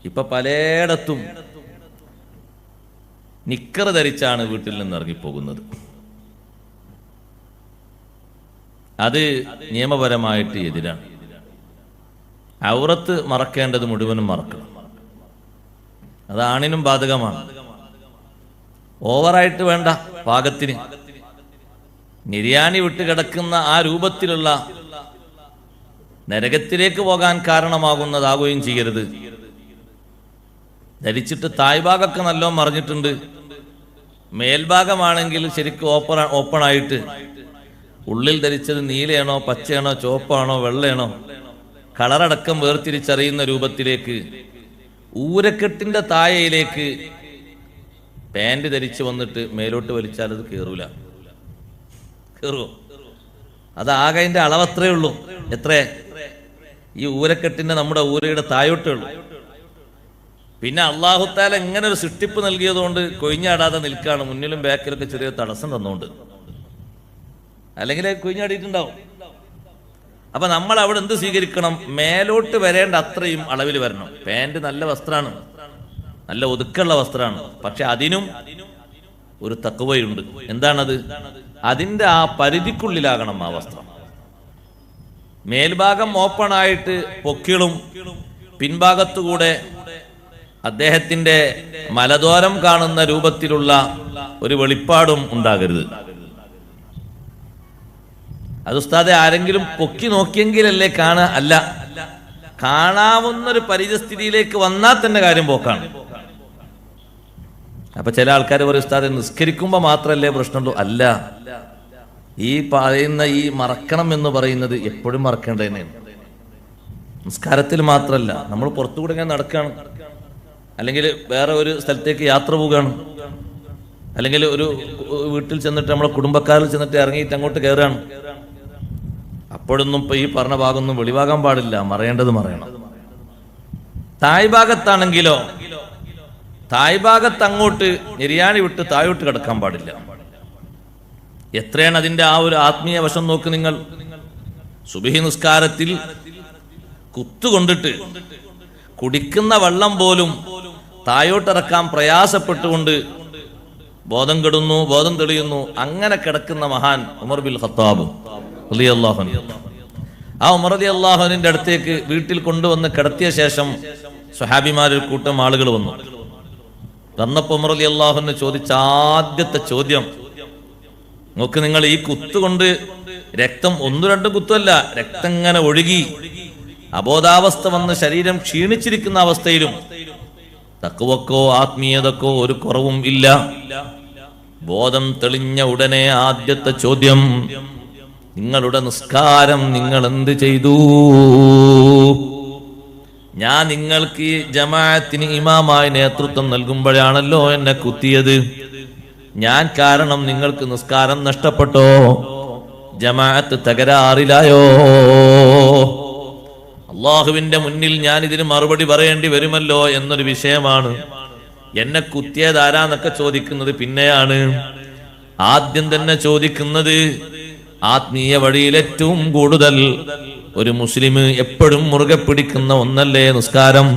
ഇപ്പൊ പലയിടത്തും നിക്കർ ധരിച്ചാണ് വീട്ടിൽ നിന്ന് ഇറങ്ങിപ്പോകുന്നത്. അത് നിയമപരമായിട്ട് എതിരാണ്. ഔറത്ത് മറക്കേണ്ടത് മുഴുവനും മറക്കണം. അത് ആണിനും ബാധകമാണ്. ഓവറായിട്ട് വേണ്ട, പാകത്തിന്. നിര്യാണി വിട്ട് കിടക്കുന്ന ആ രൂപത്തിലുള്ള നരകത്തിലേക്ക് പോകാൻ കാരണമാകുന്നതാകുകയും ചെയ്യരുത്. ധരിച്ചിട്ട് തായ്ഭാഗമൊക്കെ നല്ലോണം മറിഞ്ഞിട്ടുണ്ട്. മേൽഭാഗമാണെങ്കിൽ ശരിക്കും ഓപ്പണായിട്ട് ഉള്ളിൽ ധരിച്ചത് നീലയാണോ പച്ചയാണോ ചുവപ്പാണോ വെള്ളയാണോ കളറടക്കം വേർതിരിച്ചറിയുന്ന രൂപത്തിലേക്ക് ഊരക്കെട്ടിന്റെ താഴയിലേക്ക് പാൻറ് ധരിച്ചു വന്നിട്ട് മേലോട്ട് വലിച്ചാൽ അത് കയറൂല. കയറുമോ? അതാകെ അതിന്റെ അളവത്രേ ഉള്ളൂ. എത്ര? ഈ ഊരക്കെട്ടിന്റെ നമ്മുടെ ഊരയുടെ താഴോട്ടേ ഉള്ളൂ. പിന്നെ അല്ലാഹു തആല ഇങ്ങനെ ഒരു സൃഷ്ടിപ്പ് നൽകിയതുകൊണ്ട് കൊഴിഞ്ഞാടാതെ നിൽക്കാണ്. മുന്നിലും ബാക്കിലൊക്കെ ചെറിയ തടസ്സം തന്നുകൊണ്ട്, അല്ലെങ്കിൽ കൊഴിഞ്ഞാടിയിട്ടുണ്ടാവും. അപ്പൊ നമ്മൾ അവിടെ എന്ത് സ്വീകരിക്കണം? മേലോട്ട് വരേണ്ട അത്രയും അളവിൽ വരണം. പാൻറ് നല്ല വസ്ത്രമാണ്, നല്ല ഒതുക്കമുള്ള വസ്ത്രമാണ്. പക്ഷെ അതിനും ഒരു തഖ്വയുണ്ട്. എന്താണത്? അതിന്റെ ആ പരിധിക്കുള്ളിലാകണം ആ വസ്ത്രം. മേൽഭാഗം ഓപ്പണായിട്ട് പൊക്കിളും പിൻഭാഗത്തുകൂടെ അദ്ദേഹത്തിന്റെ മലദ്വാരം കാണുന്ന രൂപത്തിലുള്ള ഒരു വെളിപ്പാടും ഉണ്ടാകരുത്. അത് ഉസ്താദെ ആരെങ്കിലും പൊക്കി നോക്കിയെങ്കിലല്ലേ കാണാ? അല്ല, കാണാവുന്നൊരു പരിസ്ഥിതിയിലേക്ക് വന്നാൽ തന്നെ കാര്യം പോക്കാണ്. അപ്പൊ ചില ആൾക്കാർ പറയും, ഉസ്താദെ നിസ്കരിക്കുമ്പോ മാത്രല്ലേ പ്രശ്നമുള്ളൂ. അല്ല, ഈ പറയുന്ന ഈ മറക്കണം എന്ന് പറയുന്നത് എപ്പോഴും മറക്കേണ്ടത് തന്നെയാണ്. നിസ്കാരത്തിൽ മാത്രമല്ല, നമ്മൾ പുറത്തുകൂടെ ഇങ്ങനെ നടക്കുകയാണ്, അല്ലെങ്കിൽ വേറെ ഒരു സ്ഥലത്തേക്ക് യാത്ര പോവുകയാണ്, അല്ലെങ്കിൽ ഒരു വീട്ടിൽ ചെന്നിട്ട് നമ്മളെ കുടുംബക്കാരിൽ ചെന്നിട്ട് ഇറങ്ങിയിട്ട് അങ്ങോട്ട് കയറുകയാണ്. അപ്പോഴൊന്നും ഇപ്പൊ ഈ പറഞ്ഞ ഭാഗമൊന്നും വെളിവാകാൻ പാടില്ല. മറയേണ്ടത് മറയണം. തായ്ഭാഗത്താണെങ്കിലോ തായ്ഭാഗത്ത് അങ്ങോട്ട് നിര്യാണി വിട്ട് താഴോട്ട് കിടക്കാൻ പാടില്ല. എത്രയാണ് അതിന്റെ ആ ഒരു ആത്മീയ വശം നോക്ക് നിങ്ങൾ. സുബഹി നിസ്കാരത്തിൽ കുത്തുകൊണ്ടിട്ട് കുടിക്കുന്ന വെള്ളം പോലും താഴോട്ടിറക്കാൻ പ്രയാസപ്പെട്ടുകൊണ്ട് ബോധം കെടുന്നു, ബോധം തെളിയുന്നു. അങ്ങനെ കിടക്കുന്ന മഹാൻ ഉമർ ബിൻ ഖത്താബ് റളിയല്ലാഹു അൻഹു. ആ ഉമർ റളിയല്ലാഹു അൻഹുവിന്റെ അടുത്തേക്ക് വീട്ടിൽ കൊണ്ടുവന്ന് കിടത്തിയ ശേഷം സ്വഹാബിമാരിൽ കൂട്ടം ആളുകൾ വന്നപ്പോ ഉമർ റളിയല്ലാഹു അൻഹു ചോദിച്ച ആദ്യത്തെ ചോദ്യം, നോക്ക് നിങ്ങൾ, ഈ കുത്തുകൊണ്ട് രക്തം 1-2 കുത്തല്ല, രക്തം ഇങ്ങനെ ഒഴുകി അബോധാവസ്ഥ വന്ന് ശരീരം ക്ഷീണിച്ചിരിക്കുന്ന അവസ്ഥയിലും തഖ്വക്കോ ആത്മീയതക്കോ ഒരു കുറവും ഇല്ല. ബോധം തെളിഞ്ഞ ഉടനെ ആദ്യത്തെ ചോദ്യം, നിങ്ങളുടെ നിസ്കാരം നിങ്ങൾ എന്ത് ചെയ്തു? ഞാൻ നിങ്ങൾക്ക് ഈ ജമാഅത്തിന് ഇമാമായി നേതൃത്വം നൽകുമ്പോഴാണല്ലോ എന്നെ കുത്തിയത്. ഞാൻ കാരണം നിങ്ങൾക്ക് നിസ്കാരം നഷ്ടപ്പെട്ടോ? ജമാഅത്ത് തകരാറിലായോ? അള്ളാഹുവിന്റെ മുന്നിൽ ഞാൻ ഇതിന് മറുപടി പറയേണ്ടി വരുമല്ലോ എന്നൊരു വിഷയമാണ്. എന്നെ കുത്തിയതാരാന്നൊക്കെ ചോദിക്കുന്നത് പിന്നെയാണ്. ആദ്യം തന്നെ ചോദിക്കുന്നത് ആത്മീയ വഴിയിൽ ഏറ്റവും കൂടുതൽ ഒരു മുസ്ലിം എപ്പോഴും മുറുകെ പിടിക്കുന്ന ഒന്നല്ലേ നിസ്കാരം?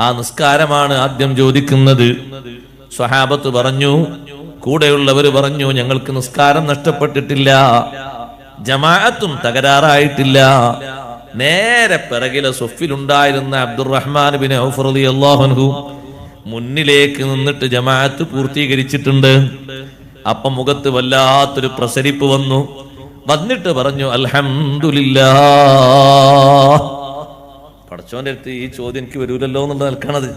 ആ നിസ്കാരമാണ് ആദ്യം ചോദിക്കുന്നത്. സ്വഹാബത്ത് പറഞ്ഞു, കൂടെയുള്ളവർ പറഞ്ഞു, ഞങ്ങൾക്ക് നിസ്കാരം നഷ്ടപ്പെട്ടിട്ടില്ല, ജമാഅത്തും തകരാറായിട്ടില്ല. നേരെ പിറകിലെ സൊഫിലുണ്ടായിരുന്ന അബ്ദുറഹ്മാൻ ബിൻ ഔഫ് റളിയല്ലാഹു അൻഹു മുന്നിലേക്ക് നിന്നിട്ട് ജമാഅത്ത് പൂർത്തീകരിച്ചിട്ടുണ്ട്. അപ്പം മുഖത്ത് വല്ലാത്തൊരു പ്രസരിപ്പ് വന്നിട്ട് പറഞ്ഞു, അൽഹംദുലില്ലാഹ്. പടച്ചോന്റെ അടുത്ത് ഈ ചോദ്യം എനിക്ക് വരൂലല്ലോ എന്നുള്ള നിൽക്കണത്.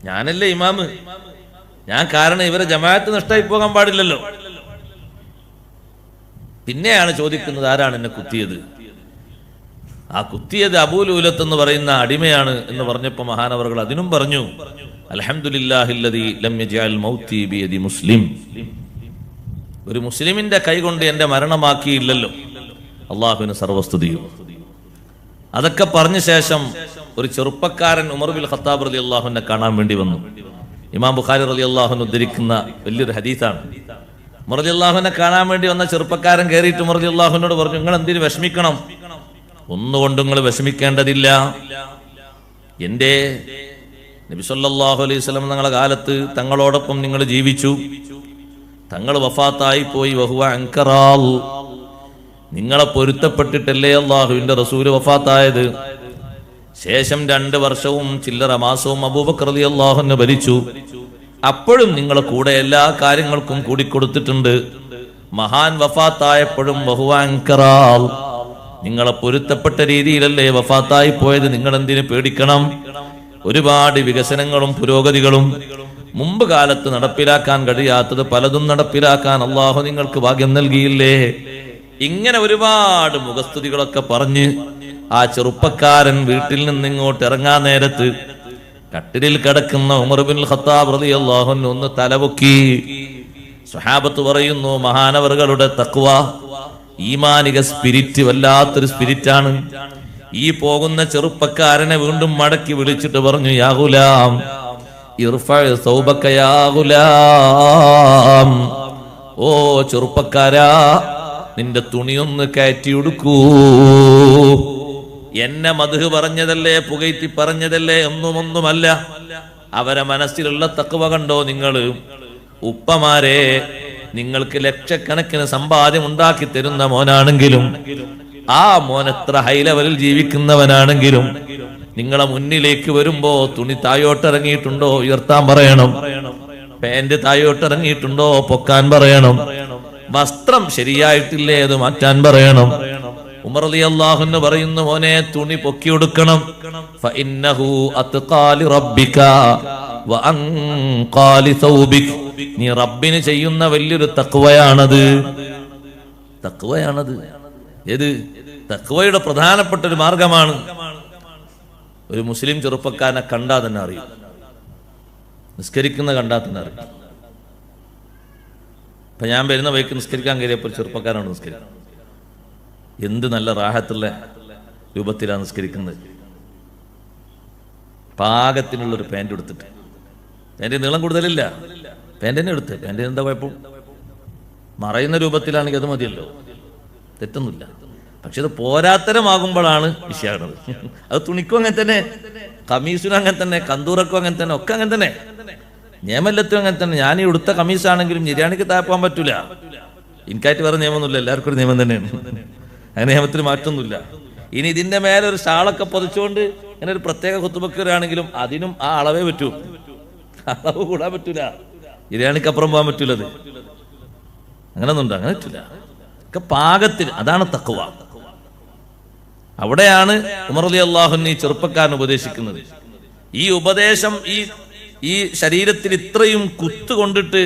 ഞാനല്ലേ ഇമാമ്, ഞാൻ കാരണം ഇവരെ ജമാഅത്ത് നഷ്ടമായി പോകാൻ പാടില്ലല്ലോ. പിന്നെയാണ് ചോദിക്കുന്നത്, ആരാണ് എന്നെ കുത്തിയത്? ആ കുത്തിയത് അബൂലൂലത്ത് എന്ന് പറയുന്ന അടിമയാണ് എന്ന് പറഞ്ഞപ്പോ മഹാനവറുകൾ അതിനും പറഞ്ഞു, അൽഹംദുലില്ലാഹില്ലദീ ലം യജ്അൽ മൗതി ബിയദി മുസ്ലിം. ഒരു മുസ്ലിമിന്റെ കൈകൊണ്ട് എന്റെ മരണമാക്കിയില്ലല്ലോ. അള്ളാഹുവിന് സർവസ്തുതിയും. അതൊക്കെ പറഞ്ഞ ശേഷം ഒരു ചെറുപ്പക്കാരൻ ഉമർ ബിൻ ഖത്താബ് റളിയല്ലാഹു അൻഹു കാണാൻ വേണ്ടി വന്നു. ഇമാം ബുഖാരി റളിയല്ലാഹു അൻഹു ഉദ്ധരിക്കുന്ന വലിയൊരു ഹദീസാണ്. ഉമർ റളിയല്ലാഹു അൻഹു കാണാൻ വേണ്ടി വന്ന ചെറുപ്പക്കാരൻ കയറിയിട്ട് ഉമർ റളിയല്ലാഹു അൻഹുവിനോട് പറഞ്ഞു, നിങ്ങൾ എന്തിനു വിഷമിക്കണം? ഒന്നുകൊണ്ടും നിങ്ങൾ വിഷമിക്കേണ്ടതില്ല. എൻ്റെ നബി സല്ലല്ലാഹു അലൈഹി വസല്ലം തങ്ങളുടെ കാലത്ത് തങ്ങളോടൊപ്പം നിങ്ങൾ ജീവിച്ചു, തങ്ങൾ വഫാത്തായി പോയി. വഹുവ അൻകറാൽ, നിങ്ങളെ പൊരുത്തപ്പെട്ടിട്ടല്ലേ അള്ളാഹുവിന്റെ റസൂല് വഫാത്തായത്. ശേഷം 2 വർഷവും ചില്ലറ മാസവും അബൂബക്കർ റളിയല്ലാഹു അൻഹു ഭരിച്ചു. അപ്പോഴും നിങ്ങളെ കൂടെ എല്ലാ കാര്യങ്ങൾക്കും കൂടിക്കൊടുത്തിട്ടുണ്ട്. മഹാൻ വഫാത്തായപ്പോഴും വഹുവ അൻകറാൽ, നിങ്ങളെ പൊരുത്തപ്പെട്ട രീതിയിലല്ലേ വഫാത്തായി പോയത്. നിങ്ങൾ എന്തിനു പേടിക്കണം? ഒരുപാട് വികസനങ്ങളും പുരോഗതികളും മുമ്പ് കാലത്ത് നടപ്പിലാക്കാൻ കഴിയാത്തത് പലതും നടപ്പിലാക്കാൻ അള്ളാഹു നിങ്ങൾക്ക് ഭാഗ്യം നൽകിയില്ലേ. ഇങ്ങനെ ഒരുപാട് മുഖസ്തുതികളൊക്കെ പറഞ്ഞ് ആ ചെറുപ്പക്കാരൻ വീട്ടിൽ നിന്ന് ഇങ്ങോട്ട് ഇറങ്ങാൻ നേരത്ത് കട്ടിലിൽ കിടക്കുന്ന ഉമർ ഇബ്നുൽ ഖത്താബ് റളിയല്ലാഹു അൻഹു ഒന്ന് തലപൊക്കി. സ്വഹാബത്ത് പറയുന്നു, മഹാനവറുകളുടെ തഖ്വ, ഈമാനിക സ്പിരിറ്റ് വല്ലാത്തൊരു സ്പിരിറ്റാണ്. ഈ പോകുന്ന ചെറുപ്പക്കാരനെ വീണ്ടും മടക്കി വിളിച്ചിട്ട് പറഞ്ഞു, യാ ഗുലാം ഇർഫഅ സൗബക യാ ഗുലാം, ഓ ചെറുപ്പക്കാരാ നിന്റെ തുണിയൊന്ന് കയറ്റി ഉടുക്കൂ. എന്നെ മദ്ഹ് പറഞ്ഞതല്ലേ, പുകഴ്ത്തി പറഞ്ഞതല്ലേ, ഒന്നുമല്ല. അവരെ മനസ്സിലുള്ള തഖ്വ കണ്ടോ നിങ്ങൾ? ഉപ്പമാരെ, നിങ്ങൾക്ക് ലക്ഷക്കണക്കിന് സമ്പാദ്യം ഉണ്ടാക്കി തരുന്ന മോനാണെങ്കിലും, ആ മോൻ എത്ര ഹൈ ലെവലിൽ ജീവിക്കുന്നവനാണെങ്കിലും, നിങ്ങളെ മുന്നിലേക്ക് വരുമ്പോ തുണി തായോട്ടിറങ്ങിയിട്ടുണ്ടോ ഉയർത്താൻ പറയണം, പാന്റ് തായോട്ടിറങ്ങിയിട്ടുണ്ടോ പൊക്കാൻ പറയണം, വസ്ത്രം ശരിയായിട്ടില്ലേ അത് മാറ്റാൻ പറയണം. ഉമർ റളിയല്ലാഹു അൻഹു പറയുന്നു, മോനെ തുണി പൊക്കി കൊടുക്കണം. ഫഇന്നഹു അത്ഖാലി റബ്ബിക വഅൻഖാലി സൗബിക, നീ റബ്ബിന് ചെയ്യുന്ന വലിയൊരു തഖ്വയാണത്. ഏത് തഖ്വയുടെ പ്രധാനപ്പെട്ട ഒരു മാർഗമാണ്. ഒരു മുസ്ലിം ചെറുപ്പക്കാരനെ കണ്ടാൽ തന്നെ അറിയും, നിസ്കരിക്കുന്ന കണ്ടാൽ തന്നെ അറിയും. ഇപ്പൊ ഞാൻ വരുന്ന വഴിക്ക് നിസ്കരിക്കാൻ കയറിയപ്പോൾ ചെറുപ്പക്കാരാണ് നിസ്കരിക്കുന്നത്. എന്ത് നല്ല റാഹത്തുള്ള രൂപത്തിലാണ് നിസ്കരിക്കുന്നത്. പാകത്തിനുള്ളൊരു പാൻറ് എടുത്തിട്ട്, പാൻറ് നീളം കൂടുതലില്ല, പാൻറ് തന്നെ എടുത്ത്, പാൻറ് എന്താ കുഴപ്പം? മറയുന്ന രൂപത്തിലാണെങ്കിൽ അത് മതിയല്ലോ, തെറ്റൊന്നുമില്ല. പക്ഷെ അത് പോരാത്തരമാകുമ്പോഴാണ് വിഷയമാകുന്നത്. അത് തുണിക്കും അങ്ങനെ തന്നെ, കമീസിനും അങ്ങനെ തന്നെ, കന്തൂറക്കും അങ്ങനെ തന്നെ, ഒക്കെ അങ്ങനെ തന്നെ, നിയമല്ലത്തും അങ്ങനെ തന്നെ. ഞാൻ ഈ ഉടുത്ത കമീസാണെങ്കിലും നിര്യാണിക്ക് താപ്പാൻ പറ്റൂല. എനിക്കായിട്ട് വേറെ നിയമമൊന്നുമില്ല, എല്ലാവർക്കും ഒരു നിയമം തന്നെയാണ്. അങ്ങനെ നിയമത്തിന് മാറ്റമൊന്നുമില്ല. ഇനി ഇതിന്റെ മേലെ ഒരു ഷാളൊക്കെ പൊതിച്ചുകൊണ്ട് ഇങ്ങനെ ഒരു പ്രത്യേക കുത്തുബക്കറാണെങ്കിലും അതിനും ആ അളവേ പറ്റൂ, അളവ് കൂടാൻ പറ്റൂല. നിര്യാണിക്കപ്പുറം പോകാൻ പറ്റൂലത്. അങ്ങനെയൊന്നുണ്ട്, അങ്ങനെ പറ്റൂല. ഒക്കെ പാകത്തിൽ, അതാണ് തഖ്വ. അവിടെയാണ് ഉമർ റളിയല്ലാഹു അൻഹു ഈ ചെറുപ്പക്കാരൻ ഉപദേശിക്കുന്നത്. ഈ ഉപദേശം ഈ ശരീരത്തിൽ ഇത്രയും കുത്തുകൊണ്ടിട്ട്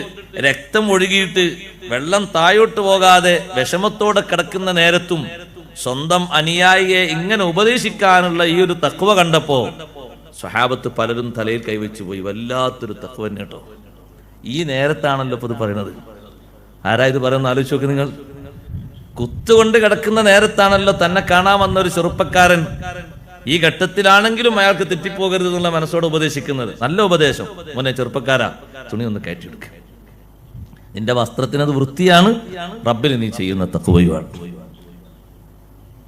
രക്തം ഒഴുകിയിട്ട് വെള്ളം താഴോട്ട് പോകാതെ വിഷമത്തോടെ കിടക്കുന്ന നേരത്തും സ്വന്തം അനുയായിയെ ഇങ്ങനെ ഉപദേശിക്കാനുള്ള ഈ ഒരു തഖ്വ കണ്ടപ്പോ സ്വഹാബത്ത് പലരും തലയിൽ കൈവച്ചു പോയി. വല്ലാത്തൊരു തഖ്വ കേട്ടോ. ഈ നേരത്താണല്ലോ ഇപ്പൊ ഇത് പറയുന്നത്. ആരാ ഇത് പറയുന്ന ആലോചിച്ച് നോക്ക് നിങ്ങൾ. കുത്തുകൊണ്ട് കിടക്കുന്ന നേരത്താണല്ലോ തന്നെ കാണാൻ വന്ന ഒരു ചെറുപ്പക്കാരൻ ഈ ഘട്ടത്തിലാണെങ്കിലും അയാൾക്ക് തെറ്റിപ്പോകരുത് എന്നുള്ള മനസ്സോടെ ഉപദേശിക്കുന്നത്. നല്ല ഉപദേശം. മോനെ ചെറുപ്പക്കാരാ, തുണി ഒന്ന് കയറ്റിയെടുക്കുക, നിന്റെ വസ്ത്രത്തിനത് വൃത്തിയാണ്, റബ്ബിന് നീ ചെയ്യുന്ന തഖ്വയുമാണ്.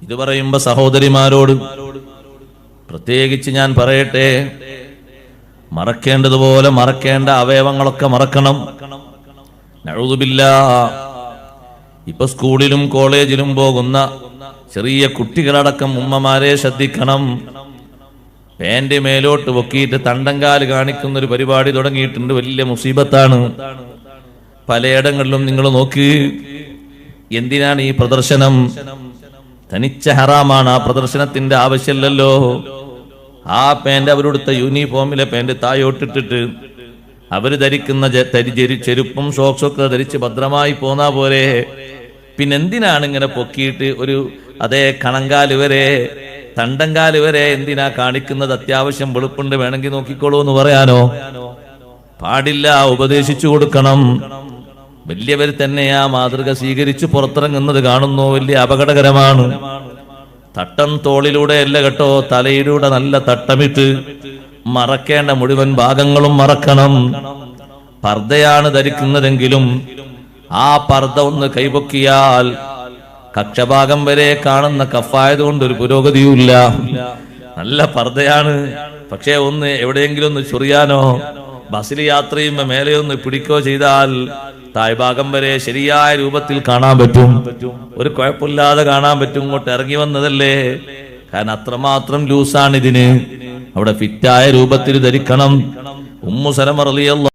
ഇത് പറയുമ്പോ സഹോദരിമാരോട് പ്രത്യേകിച്ച് ഞാൻ പറയട്ടെ, മറക്കേണ്ടതുപോലെ മറക്കേണ്ട അവയവങ്ങളൊക്കെ മറക്കണം. നഊദു ബില്ലാഹ്. ഇപ്പൊ സ്കൂളിലും കോളേജിലും പോകുന്ന ചെറിയ കുട്ടികളടക്കം ഉമ്മമാരെ ശ്രദ്ധിക്കണം. പാന്റ് മേലോട്ട് പൊക്കിയിട്ട് തണ്ടങ്കാല് കാണിക്കുന്ന ഒരു പരിപാടി തുടങ്ങിയിട്ടുണ്ട്. വലിയ മുസീബത്താണ്. പലയിടങ്ങളിലും നിങ്ങൾ നോക്ക്. എന്തിനാണ് ഈ പ്രദർശനം? തനിച്ച ഹറാമാണ്. ആ പ്രദർശനത്തിന്റെ ആവശ്യമില്ലല്ലോ. ആ പാന്റ് അവരെടുത്ത യൂണിഫോമിലെ പാന്റ് തായോട്ടിട്ടിട്ട് അവര് ധരിക്കുന്ന ചെരുപ്പും ഷോക്സും ഒക്കെ ധരിച്ച് ഭദ്രമായി പോന്നാ പോരെ. പിന്നെന്തിനാണ് ഇങ്ങനെ പൊക്കിയിട്ട് ഒരു അതേ കണങ്കാല് വരെ തണ്ടങ്കാല് വരെ എന്തിനാ കാണിക്കുന്നത്? അത്യാവശ്യം വെളുപ്പുണ്ട്, വേണമെങ്കിൽ നോക്കിക്കോളൂ എന്ന് പറയാനോ? പാടില്ല. ഉപദേശിച്ചു കൊടുക്കണം. വലിയവർ തന്നെ ആ മാതൃക സ്വീകരിച്ച് പുറത്തിറങ്ങുന്നത് കാണുന്നു. വലിയ അപകടകരമാണ്. തട്ടം തോളിലൂടെ അല്ല കേട്ടോ, തലയിലൂടെ നല്ല തട്ടമിട്ട് മറക്കേണ്ട മുഴുവൻ ഭാഗങ്ങളും മറക്കണം. പർദ്ദയാണ് ധരിക്കുന്നതെങ്കിലും ആ പർദ്ദ ഒന്ന് കൈപൊക്കിയാൽ കക്ഷഭാഗം വരെ കാണുന്ന കഫായതുകൊണ്ട് ഒരു പുരോഗതിയുമില്ല. നല്ല പർദ്ദയാണ്, പക്ഷേ ഒന്ന് എവിടെയെങ്കിലും ഒന്ന് ചൊറിയാനോ ബസ്സിൽ യാത്ര ചെയ്യുമ്പോൾ മേലെ ഒന്ന് പിടിക്കോ ചെയ്താൽ താഴ്ഭാഗം വരെ ശരിയായ രൂപത്തിൽ കാണാൻ പറ്റും, ഒരു കുഴപ്പമില്ലാതെ കാണാൻ പറ്റും. ഇങ്ങോട്ട് ഇറങ്ങി വന്നതല്ലേ, കാരണം അത്രമാത്രം ലൂസാണ് ഇതിന്. അവിടെ ഫിറ്റായ രൂപത്തിൽ ധരിക്കണം. ഉമ്മു സലമ റളിയല്ലാഹു